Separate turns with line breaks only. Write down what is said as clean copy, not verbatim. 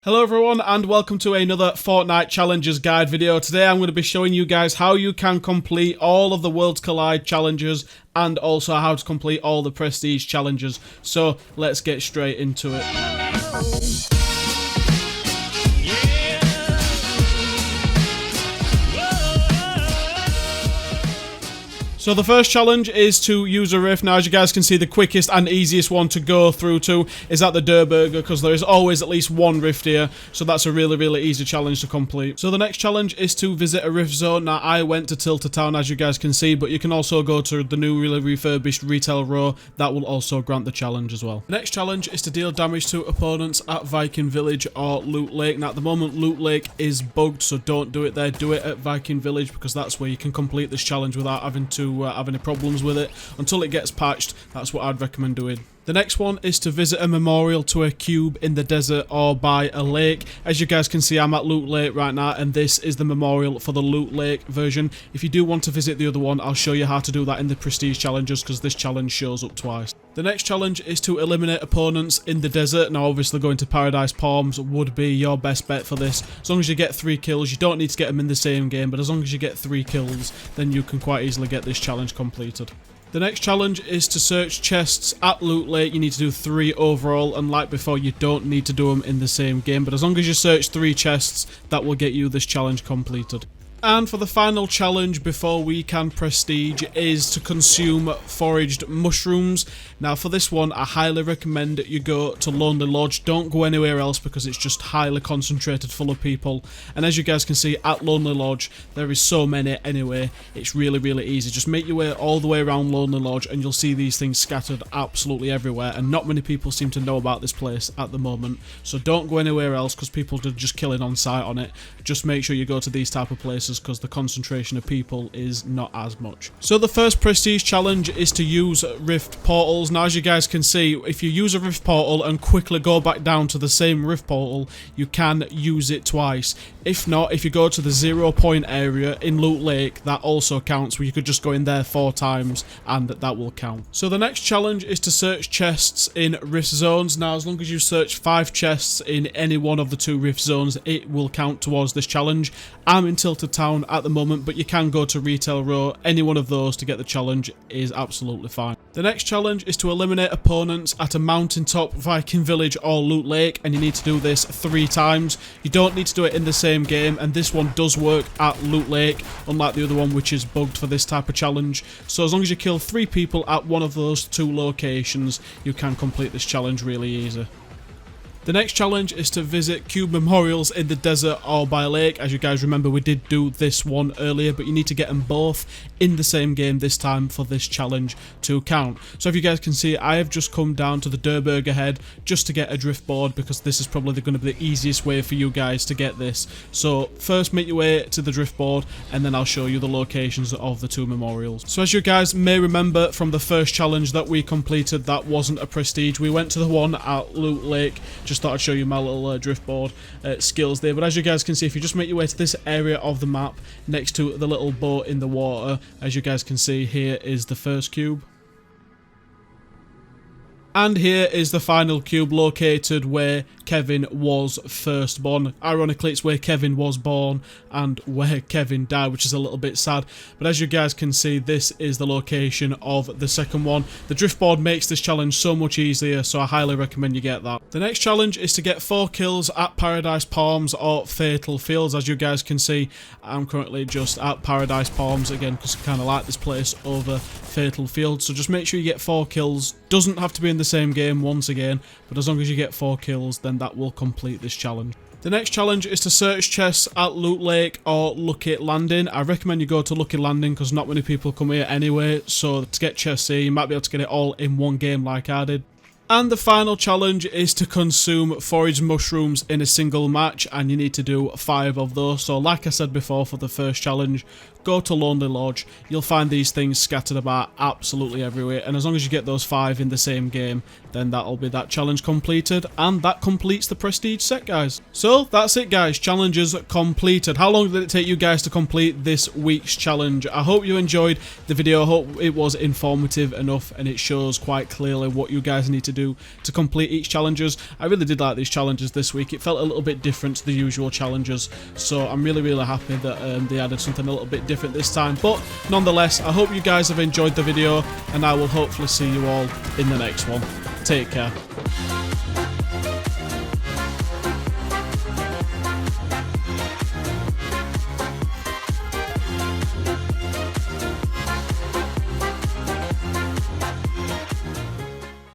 Hello everyone and welcome to another Fortnite Challenges guide video. Today I'm going to be showing you guys how you can complete all of the Worlds Collide challenges and also how to complete all the Prestige challenges. So let's get straight into it. So the first challenge is to use a rift. Now, as you guys can see, the quickest and easiest one to go through to is at the Durburger, because there is always at least one rift here. So that's a really easy challenge to complete. So the next challenge is to visit a rift zone. Now, I went to Tilted Town, as you guys can see, but you can also go to the new really refurbished retail row. That will also grant the challenge as well. The next challenge is to deal damage to opponents at Viking Village or Loot Lake. Now, at the moment, Loot Lake is bugged, so don't do it there. Do it at Viking Village, because that's where you can complete this challenge without having to have any problems with it. Until it gets patched, that's what I'd recommend doing. The next one is to visit a memorial to a cube in the desert or by a lake. As you guys can see, I'm at Loot Lake right now, and this is the memorial for the Loot Lake version. If you do want to visit the other one, I'll show you how to do that in the Prestige challenges, because this challenge shows up twice. The next challenge is to eliminate opponents in the desert. Now, obviously, going to Paradise Palms would be your best bet for this. As long as you get 3 kills, you don't need to get them in the same game, but as long as you get 3 kills, then you can quite easily get this challenge completed. The next challenge is to search chests at Loot Lake. You need to do 3 overall, and like before, you don't need to do them in the same game, but as long as you search 3 chests, that will get you this challenge completed. And for the final challenge before we can prestige is to consume foraged mushrooms. Now, for this one, I highly recommend you go to Lonely Lodge. Don't go anywhere else, because it's just highly concentrated full of people. And as you guys can see, at Lonely Lodge, there is so many anyway. It's really easy. Just make your way all the way around Lonely Lodge and you'll see these things scattered absolutely everywhere. And not many people seem to know about this place at the moment. So don't go anywhere else, because people are just killing on sight on it. Just make sure you go to these type of places, because the concentration of people is not as much. So the first prestige challenge is to use rift portals. Now, as you guys can see, if you use a rift portal and quickly go back down to the same rift portal, you can use it twice. If not, if you go to the 0 point area in Loot Lake, that also counts, where you could just go in there 4 times and that will count. So the next challenge is to search chests in rift zones. Now, as long as you search 5 chests in any one of the 2 rift zones, it will count towards this challenge. I'm in Tilted Town at the moment, but you can go to Retail Row. Any one of those to get the challenge is absolutely fine. The next challenge is to eliminate opponents at a mountaintop, Viking Village or Loot Lake, and you need to do this 3 times. You don't need to do it in the same game, and this one does work at Loot Lake, unlike the other one, which is bugged for this type of challenge. So as long as you kill 3 people at one of those 2 locations, you can complete this challenge really easy. The next challenge is to visit cube memorials in the desert or by a lake. As you guys remember, we did do this one earlier, but you need to get them both in the same game this time for this challenge to count. So if you guys can see, I have just come down to the Durburger head just to get a drift board, because this is probably going to be the easiest way for you guys to get this. So first make your way to the drift board, and then I'll show you the locations of the 2 memorials. So as you guys may remember from the first challenge that we completed, that wasn't a prestige. We went to the one at Loot Lake. Just thought I'd show you my little drift board skills there. But as you guys can see, if you just make your way to this area of the map next to the little boat in the water, as you guys can see, here is the first cube. And here is the final cube, located where Kevin was first born. Ironically, it's where Kevin was born and where Kevin died, which is a little bit sad. But as you guys can see, this is the location of the second one. The drift board makes this challenge so much easier, so I highly recommend you get that. The next challenge is to get 4 kills at Paradise Palms or Fatal Fields. As you guys can see, I'm currently just at Paradise Palms again, because I kind of like this place over Fatal Fields. So just make sure you get 4 kills. Doesn't have to be in the same game once again, but as long as you get 4 kills, then that will complete this challenge. The next challenge is to search chests at Loot Lake or Lucky Landing. I recommend you go to Lucky Landing, because not many people come here anyway, so to get chests here, you might be able to get it all in one game like I did. And the final challenge is to consume foraged mushrooms in a single match, and you need to do 5 of those. So like I said before, for the first challenge, go to Lonely Lodge. You'll find these things scattered about absolutely everywhere, and as long as you get those 5 in the same game, then that'll be that challenge completed, and that completes the prestige set, guys. So that's it, guys. Challenges completed. How long did it take you guys to complete this week's challenge? I hope you enjoyed the video. I hope it was informative enough, and it shows quite clearly what you guys need to do do to complete each challenges. I really did like these challenges this week. It felt a little bit different to the usual challenges, so I'm really happy that they added something a little bit different this time. But nonetheless, I hope you guys have enjoyed the video, and I will hopefully see you all in the next one. Take care.